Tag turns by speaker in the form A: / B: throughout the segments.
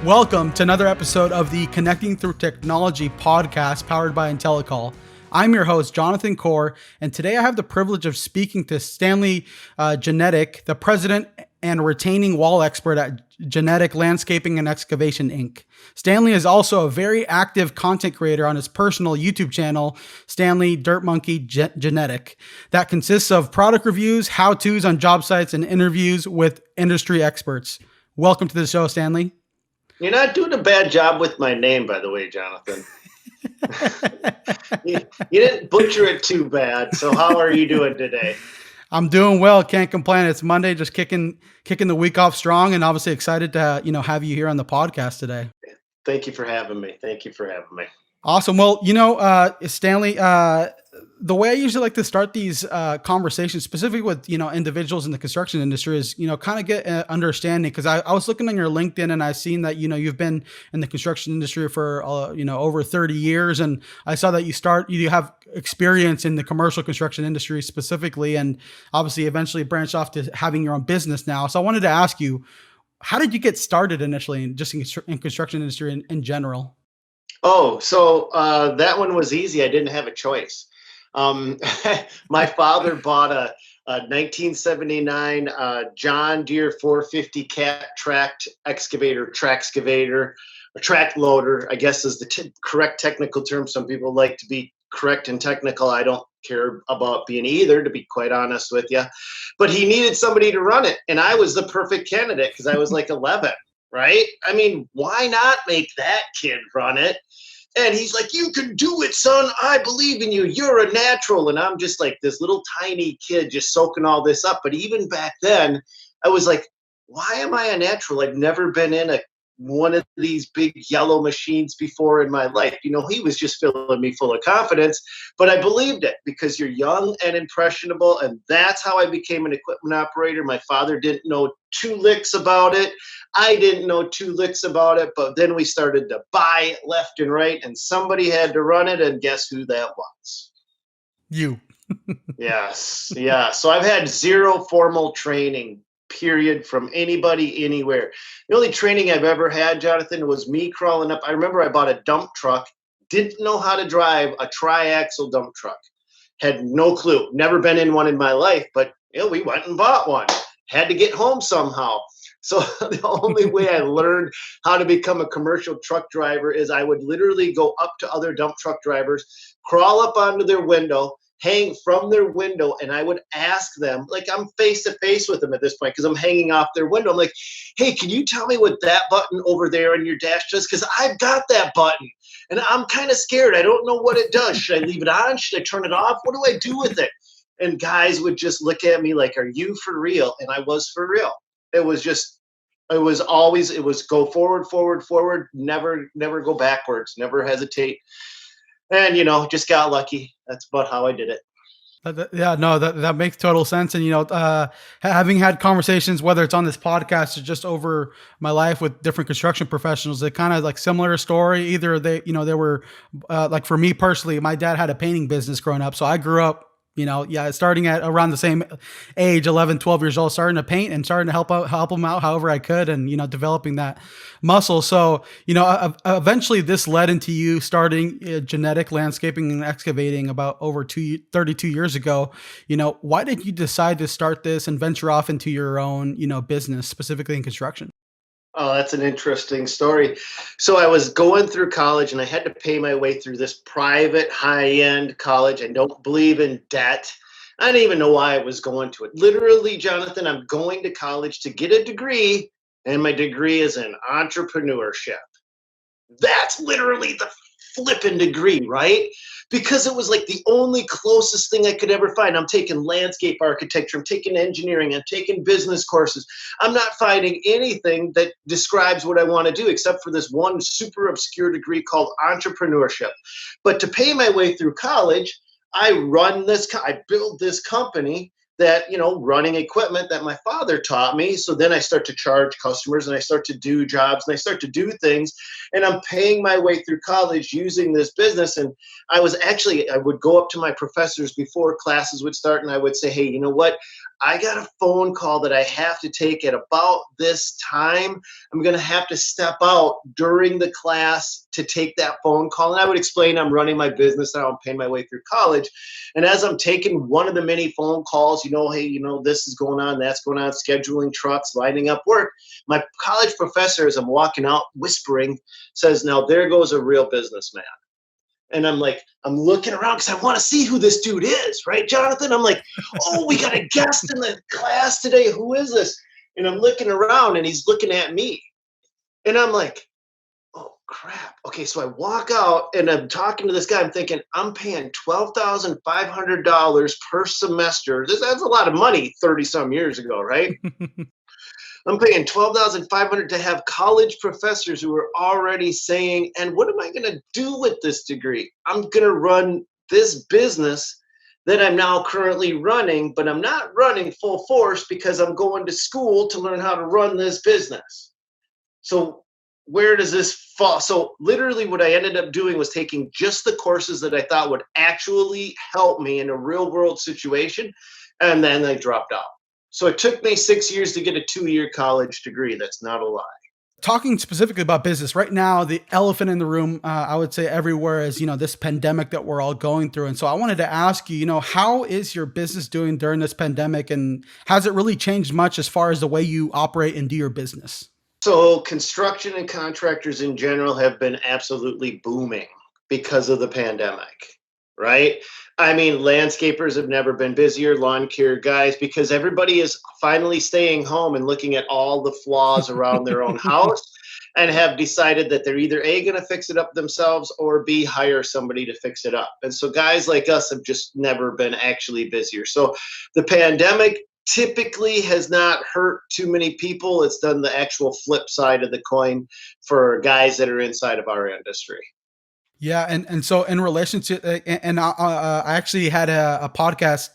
A: Welcome to another episode of the Connecting Through Technology podcast powered by Intellacall. I'm your host, Jonathan Kaur, and today I have the privilege of speaking to Stanley Genadek, the president and retaining wall expert at Genadek Landscaping and Excavating, Inc. Stanley is also a very active content creator on his personal YouTube channel, Stanley Dirt Monkey Genadek, that consists of product reviews, how-tos on job sites, and interviews with industry experts. Welcome to the show, Stanley.
B: You're not doing a bad job with my name, by the way, Jonathan. You didn't butcher it too bad. So how are you doing today?
A: I'm doing well. Can't complain. It's Monday, just kicking the week off strong, and obviously excited to have you here on the podcast today.
B: Thank you for having me.
A: Awesome. Well, Stanley, the way I usually like to start these conversations, specifically with individuals in the construction industry, is kind of get an understanding, because I was looking on your LinkedIn and I've seen that you've been in the construction industry for over 30 years, and I saw that you have experience in the commercial construction industry specifically, and obviously eventually branched off to having your own business now. So I wanted to ask you, how did you get started initially in construction industry in general?
B: Oh, so that one was easy. I didn't have a choice. My father bought a 1979 John Deere 450 cat track excavator, a track loader, I guess is the correct technical term. Some people like to be correct and technical. I don't care about being either, to be quite honest with you. But he needed somebody to run it, and I was the perfect candidate because I was like 11. Right? I mean, why not make that kid run it? And he's like, "You can do it, son. I believe in you. You're a natural." And I'm just like this little tiny kid just soaking all this up. But even back then, I was like, why am I a natural? I've never been in one of these big yellow machines before in my life. He was just filling me full of confidence, but I believed it because you're young and impressionable. And that's how I became an equipment operator. My father didn't know two licks about it. I didn't know two licks about it, but then we started to buy left and right, and somebody had to run it. And guess who that was?
A: You.
B: Yes. Yeah. So I've had zero formal training, period, from anybody anywhere. The only training I've ever had, Jonathan, was me crawling up. I remember I bought a dump truck, didn't know how to drive a tri-axle dump truck, had no clue, never been in one in my life, but we went and bought one, had to get home somehow. So the only way I learned how to become a commercial truck driver is I would literally go up to other dump truck drivers, crawl up onto their window, hang from their window, and I would ask them, like I'm face to face with them at this point because I'm hanging off their window. I'm like, "Hey, can you tell me what that button over there on your dash does? Because I've got that button and I'm kind of scared. I don't know what it does. Should I leave it on? Should I turn it off? What do I do with it?" And guys would just look at me like, "Are you for real?" And I was for real. It was go forward, never go backwards, never hesitate. And, just got lucky. That's about how I did it.
A: Yeah, no, that makes total sense. And, having had conversations, whether it's on this podcast or just over my life with different construction professionals, they kind of like similar story. Either they were like for me personally, my dad had a painting business growing up. So I grew up, starting at around the same age, 11, 12 years old, starting to paint and starting to help them out however I could, and, developing that muscle. So, eventually this led into you starting Genadek Landscaping and Excavating about over 32 years ago. Why did you decide to start this and venture off into your own, business, specifically in construction?
B: Oh, that's an interesting story. So I was going through college and I had to pay my way through this private high-end college. I don't believe in debt. I didn't even know why I was going to it. Literally, Jonathan, I'm going to college to get a degree, and my degree is in entrepreneurship. That's literally the flipping degree, right? Because it was like the only closest thing I could ever find. I'm taking landscape architecture, I'm taking engineering, I'm taking business courses. I'm not finding anything that describes what I want to do except for this one super obscure degree called entrepreneurship. But to pay my way through college, I build this company that, running equipment that my father taught me. So then I start to charge customers and I start to do jobs and I start to do things, and I'm paying my way through college using this business. And I would go up to my professors before classes would start and I would say, "Hey, you know what? I got a phone call that I have to take at about this time. I'm going to have to step out during the class to take that phone call. And I would explain I'm running my business now, I'm paying my way through college. And as I'm taking one of the many phone calls, hey, this is going on, that's going on, scheduling trucks, lining up work, my college professor, as I'm walking out whispering, says, "Now there goes a real businessman." And I'm looking around because I want to see who this dude is, right, Jonathan? I'm like, "Oh, we got a guest in the class today. Who is this?" And I'm looking around and he's looking at me. And I'm like, "Oh, crap." Okay, so I walk out and I'm talking to this guy. I'm thinking, I'm paying $12,500 per semester. That's a lot of money 30 some years ago, right? I'm paying $12,500 to have college professors who are already saying, "And what am I going to do with this degree? I'm going to run this business that I'm now currently running, but I'm not running full force because I'm going to school to learn how to run this business." So where does this fall? So literally what I ended up doing was taking just the courses that I thought would actually help me in a real world situation. And then I dropped out. So it took me 6 years to get a 2-year college degree. That's not a lie.
A: Talking specifically about business right now, the elephant in the room, I would say everywhere is, this pandemic that we're all going through. And so I wanted to ask you, how is your business doing during this pandemic, and has it really changed much as far as the way you operate and do your business?
B: So construction and contractors in general have been absolutely booming because of the pandemic, right? I mean, landscapers have never been busier, lawn care guys, because everybody is finally staying home and looking at all the flaws around their own house and have decided that they're either A, going to fix it up themselves, or B, hire somebody to fix it up. And so guys like us have just never been actually busier. So the pandemic typically has not hurt too many people. It's done the actual flip side of the coin for guys that are inside of our industry.
A: Yeah, and so in relation to, I actually had a podcast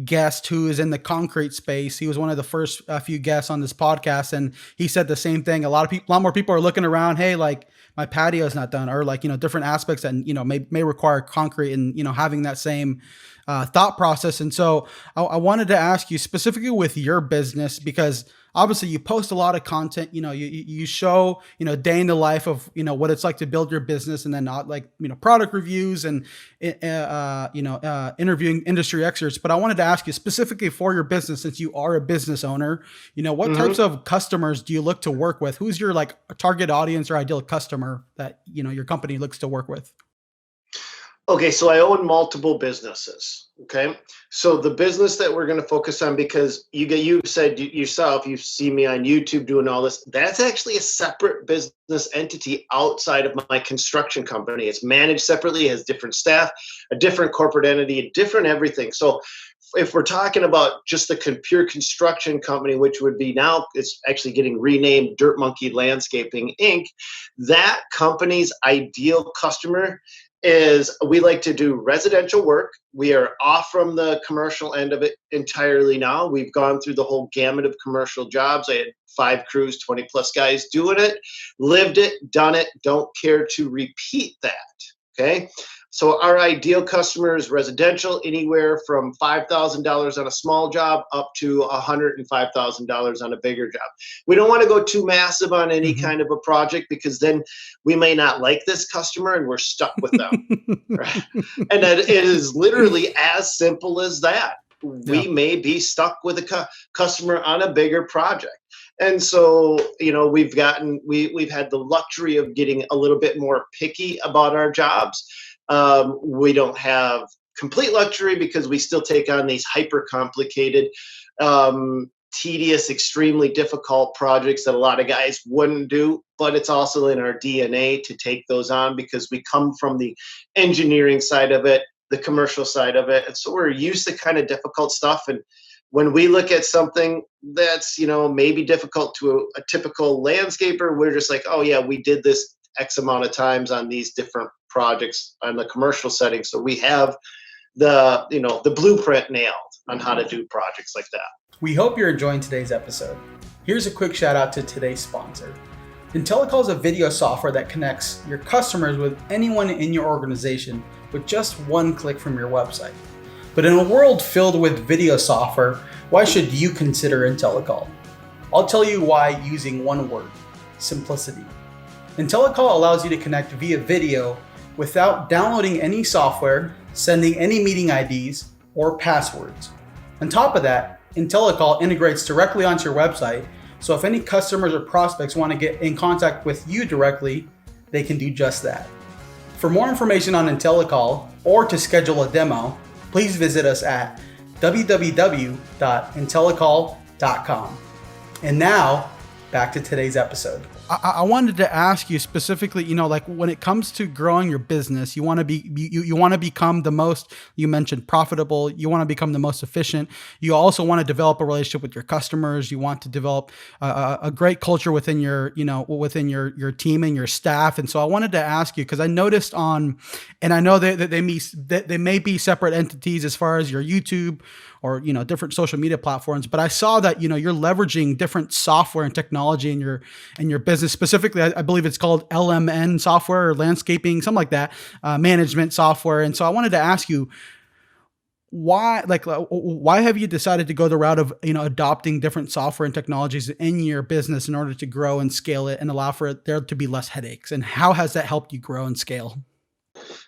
A: guest who is in the concrete space. He was one of the first few guests on this podcast, and he said the same thing. A lot more people are looking around. Hey, like my patio is not done, or like different aspects that may require concrete, and having that same thought process. And so I wanted to ask you specifically with your business, because obviously you post a lot of content, you show, day in the life of, what it's like to build your business, and then not like, product reviews and, interviewing industry experts. But I wanted to ask you specifically for your business, since you are a business owner, what types of customers do you look to work with? Who's your like target audience or ideal customer that, your company looks to work with?
B: Okay, so I own multiple businesses. Okay, so the business that we're going to focus on, because you said yourself, you see me on YouTube doing all this. That's actually a separate business entity outside of my construction company. It's managed separately, has different staff, a different corporate entity, a different everything. So if we're talking about just the pure construction company, which would be now, it's actually getting renamed Dirt Monkey Landscaping Inc., that company's ideal customer is, we like to do residential work. We are off from the commercial end of it entirely now. We've gone through the whole gamut of commercial jobs. I had 5 crews, 20 plus guys doing it, lived it, done it, don't care to repeat that. Okay. So our ideal customer is residential, anywhere from $5,000 on a small job up to $105,000 on a bigger job. We don't want to go too massive on any kind of a project, because then we may not like this customer and we're stuck with them. Right? And that it is literally as simple as that. We may be stuck with a customer on a bigger project. And so, we've had the luxury of getting a little bit more picky about our jobs. We don't have complete luxury, because we still take on these hyper complicated, tedious, extremely difficult projects that a lot of guys wouldn't do. But it's also in our DNA to take those on, because we come from the engineering side of it, the commercial side of it. And so we're used to kind of difficult stuff. And when we look at something that's, maybe difficult to a typical landscaper, we're just like, oh yeah, we did this X amount of times on these different projects on the commercial setting. So we have the blueprint nailed on how to do projects like that.
A: We hope you're enjoying today's episode. Here's a quick shout out to today's sponsor. Intellacall is a video software that connects your customers with anyone in your organization with just one click from your website. But in a world filled with video software, why should you consider Intellacall? I'll tell you why using one word: simplicity. Intellacall allows you to connect via video without downloading any software, sending any meeting IDs, or passwords. On top of that, Intellacall integrates directly onto your website, so if any customers or prospects want to get in contact with you directly, they can do just that. For more information on Intellacall or to schedule a demo, please visit us at www.intellacall.com. And now, back to today's episode. I wanted to ask you specifically, like when it comes to growing your business, you want to be you want to become the most, you mentioned, profitable. You want to become the most efficient. You also want to develop a relationship with your customers. You want to develop a great culture within your within your team and your staff. And so I wanted to ask you, because I noticed and I know that they may be separate entities as far as your YouTube or different social media platforms, but I saw that you're leveraging different software and technology in your business. Specifically, I believe it's called LMN software or landscaping, something like that, management software. And so I wanted to ask you, why have you decided to go the route of adopting different software and technologies in your business in order to grow and scale it and allow for there to be less headaches? And how has that helped you grow and scale?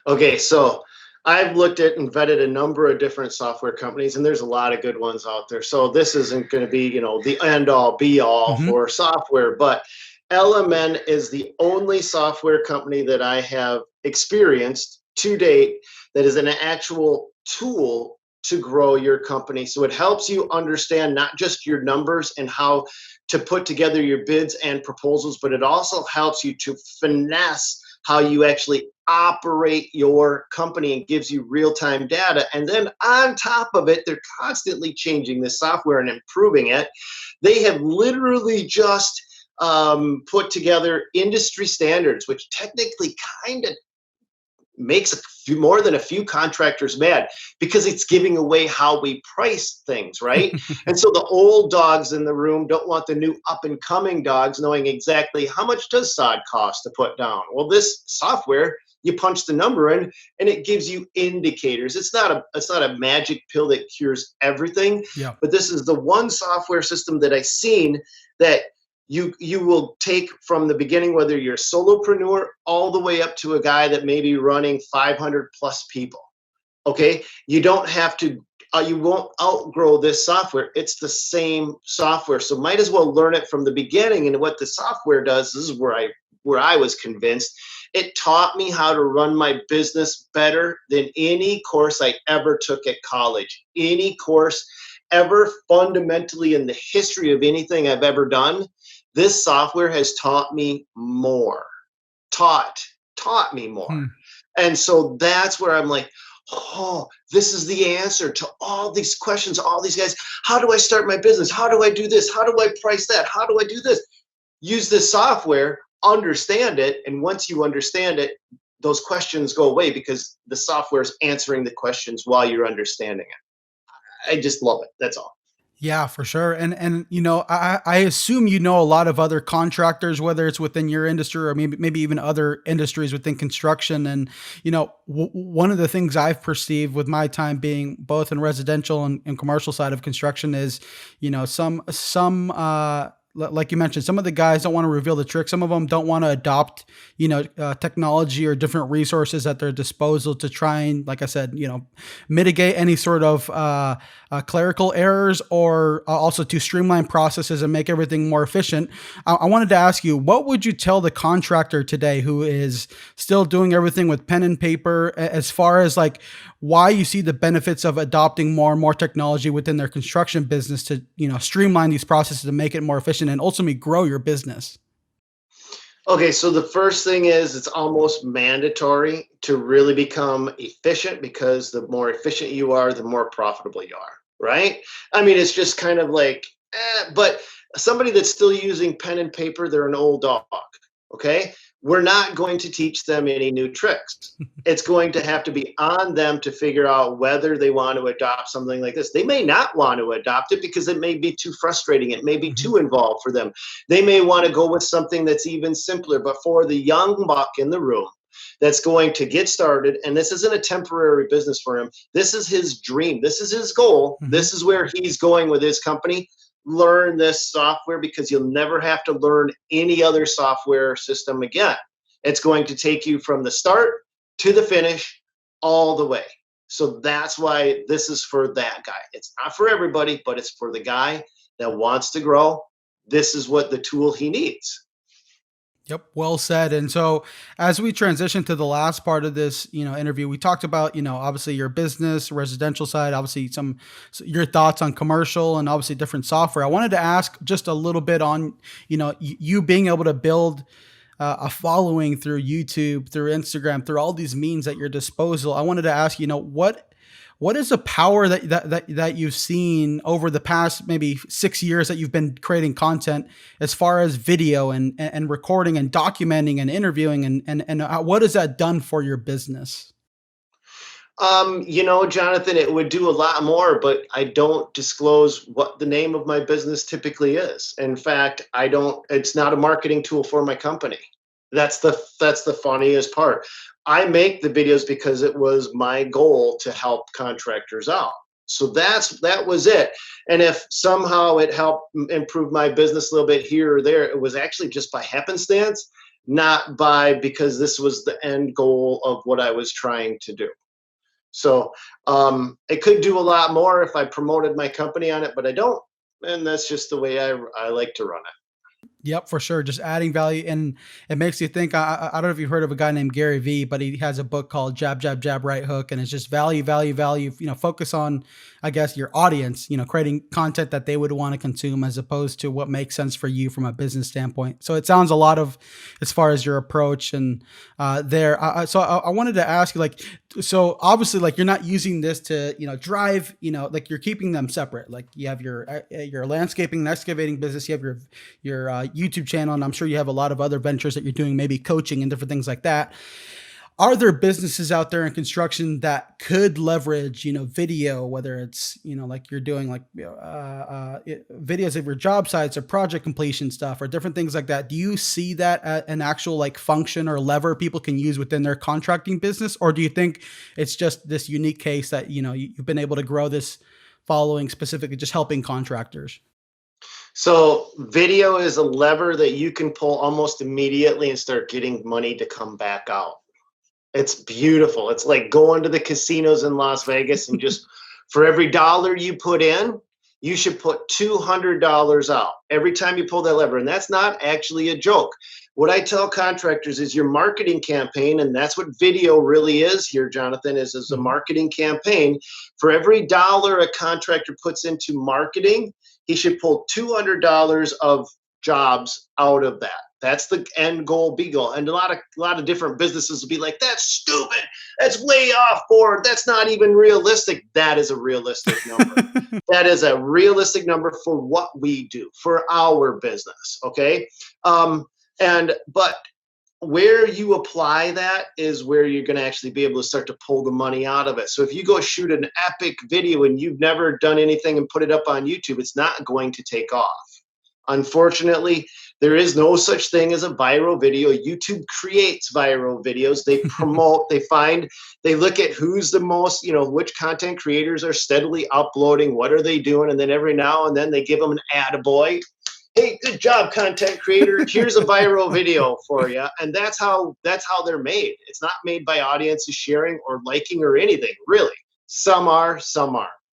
B: Okay, so I've looked at and vetted a number of different software companies, and there's a lot of good ones out there. So this isn't going to be, the end all be all for software, but LMN is the only software company that I have experienced to date that is an actual tool to grow your company. So it helps you understand not just your numbers and how to put together your bids and proposals, but it also helps you to finesse how you actually operate your company and gives you real-time data. And then on top of it, they're constantly changing this software and improving it. They have literally just put together industry standards, which technically kind of makes more than a few contractors mad, because it's giving away how we price things, right? And so the old dogs in the room don't want the new up and coming dogs knowing exactly how much does sod cost to put down. Well, this software, you punch the number in and it gives you indicators. It's not a magic pill that cures everything, but this is the one software system that I've seen that you will take from the beginning, whether you're a solopreneur, all the way up to a guy that may be running 500 plus people. Okay, you don't have to. You won't outgrow this software. It's the same software, so might as well learn it from the beginning. And what the software does, this is where I was convinced. It taught me how to run my business better than any course I ever took at college. Any course ever fundamentally in the history of anything I've ever done. This software has taught me more, taught me more. And so that's where I'm like, oh, this is the answer to all these questions, all these guys. How do I start my business? How do I do this? How do I price that? How do I do this? Use this software, understand it. And once you understand it, those questions go away because the software is answering the questions while you're understanding it. I just love it. That's all.
A: Yeah, for sure. And I assume a lot of other contractors, whether it's within your industry or maybe even other industries within construction. And one of the things I've perceived with my time being both in residential and commercial side of construction is, some like you mentioned, some of the guys don't want to reveal the trick. Some of them don't want to adopt, technology or different resources at their disposal to try and, like I said, mitigate any sort of clerical errors or also to streamline processes and make everything more efficient. I wanted to ask you, what would you tell the contractor today who is still doing everything with pen and paper, as far as like why you see the benefits of adopting more and more technology within their construction business to, streamline these processes and make it more efficient and ultimately grow your business?
B: Okay, so the first thing is it's almost mandatory to really become efficient, because the more efficient you are, the more profitable you are, right? I mean, it's just kind of like, but somebody that's still using pen and paper, they're an old dog, okay? We're not going to teach them any new tricks. It's going to have to be on them to figure out whether they want to adopt something like this. They may not want to adopt it because it may be too frustrating. It may be too involved for them. They may want to go with something that's even simpler. But for the young buck in the room that's going to get started. And this isn't a temporary business for him. This is his dream. This is his goal.
A: Mhm.
B: This is where he's going with his company. Learn this software because you'll never have to learn any other software system again. It's going to take you from the start to the finish all the way. So that's why this is for that guy. It's not for everybody, but it's for the guy that wants to grow. This is what the tool he needs.
A: Yep, well said. And so, as we transition to the last part of this, interview, we talked about, obviously your business, residential side, obviously your thoughts on commercial, and obviously different software. I wanted to ask just a little bit on, you being able to build a following through YouTube, through Instagram, through all these means at your disposal. I wanted to ask, what is the power that you've seen over the past maybe 6 years that you've been creating content, as far as video and recording and documenting and interviewing, and what has that done for your business?
B: Jonathan, it would do a lot more, but I don't disclose what the name of my business typically is. In fact, I don't, it's not a marketing tool for my company. That's the funniest part. I make the videos because it was my goal to help contractors out. So that was it. And if somehow it helped improve my business a little bit here or there, it was actually just by happenstance, not by because this was the end goal of what I was trying to do. So it could do a lot more if I promoted my company on it, but I don't. And that's just the way I like to run it.
A: Yep, for sure. Just adding value, and it makes you think. I don't know if you've heard of a guy named Gary Vee, but he has a book called Jab, Jab, Jab, Right Hook, and it's just value, value, value. Focus on, I guess, your audience. Creating content that they would want to consume, as opposed to what makes sense for you from a business standpoint. So it sounds a lot of, as far as your approach and there. So I wanted to ask you, like, so obviously, like, you're not using this to drive, like, you're keeping them separate. Like, you have your landscaping and excavating business, you have your YouTube channel, and I'm sure you have a lot of other ventures that you're doing, maybe coaching and different things like that. Are there businesses out there in construction that could leverage, video, whether it's, like you're doing, like, videos of your job sites or project completion stuff or different things like that? Do you see that at an actual, like, function or lever people can use within their contracting business? Or do you think it's just this unique case that, you've been able to grow this following specifically just helping contractors?
B: So video is a lever that you can pull almost immediately and start getting money to come back out. It's beautiful. It's like going to the casinos in Las Vegas and just for every dollar you put in, you should put $200 out every time you pull that lever. And that's not actually a joke. What I tell contractors is your marketing campaign, and that's what video really is here, Jonathan, is a marketing campaign. For every dollar a contractor puts into marketing, he should pull $200 of jobs out of that. That's the end goal, be goal. And a lot of different businesses will be like, that's stupid. That's way off board. That's not even realistic. That is a realistic number. That is a realistic number for what we do, for our business. Okay. But where you apply that is where you're going to actually be able to start to pull the money out of it. So if you go shoot an epic video and you've never done anything and put it up on YouTube, it's not going to take off. Unfortunately, there is no such thing as a viral video. YouTube creates viral videos. They promote, they look at who's the most, which content creators are steadily uploading, what are they doing? And then every now and then they give them an attaboy. Hey, good job, content creator. Here's a viral video for you. And that's how they're made. It's not made by audiences sharing or liking or anything, really. Some are,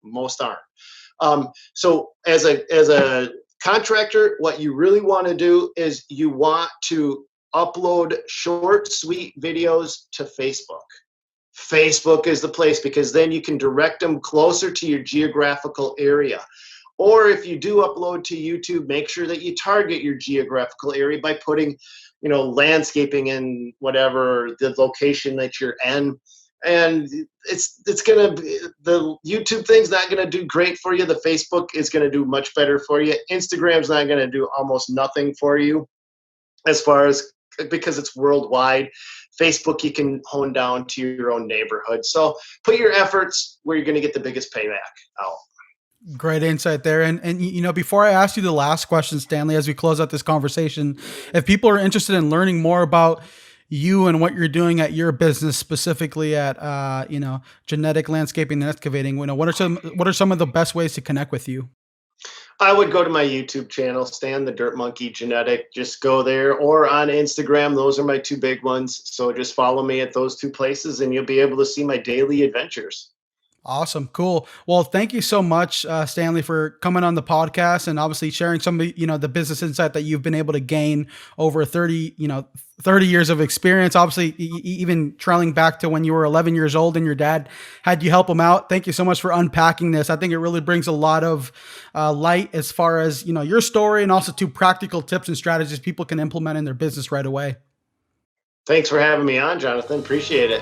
B: most aren't. So as a contractor, what you really want to do is you want to upload short, sweet videos to Facebook. Facebook is the place because then you can direct them closer to your geographical area. Or if you do upload to YouTube, make sure that you target your geographical area by putting, landscaping in whatever the location that you're in. And it's gonna be, the YouTube thing's not gonna do great for you. The Facebook is gonna do much better for you. Instagram's not gonna do almost nothing for you, as far as because it's worldwide. Facebook you can hone down to your own neighborhood. So put your efforts where you're gonna get the biggest payback out.
A: Great insight there. And before I ask you the last question, Stanley, as we close out this conversation, if people are interested in learning more about you and what you're doing at your business, specifically at genetic landscaping and excavating. What are some of the best ways to connect with you?
B: I would go to my YouTube channel, Stan the Dirt Monkey Genetic. Just go there, or on Instagram. Those are my two big ones. So just follow me at those two places, and you'll be able to see my daily adventures.
A: Awesome. Cool. Well, thank you so much, Stanley, for coming on the podcast and obviously sharing some of the business insight that you've been able to gain over 30 years of experience. Obviously, even trailing back to when you were 11 years old and your dad had you help him out. Thank you so much for unpacking this. I think it really brings a lot of light as far as your story, and also to practical tips and strategies people can implement in their business right away.
B: Thanks for having me on, Jonathan. Appreciate it.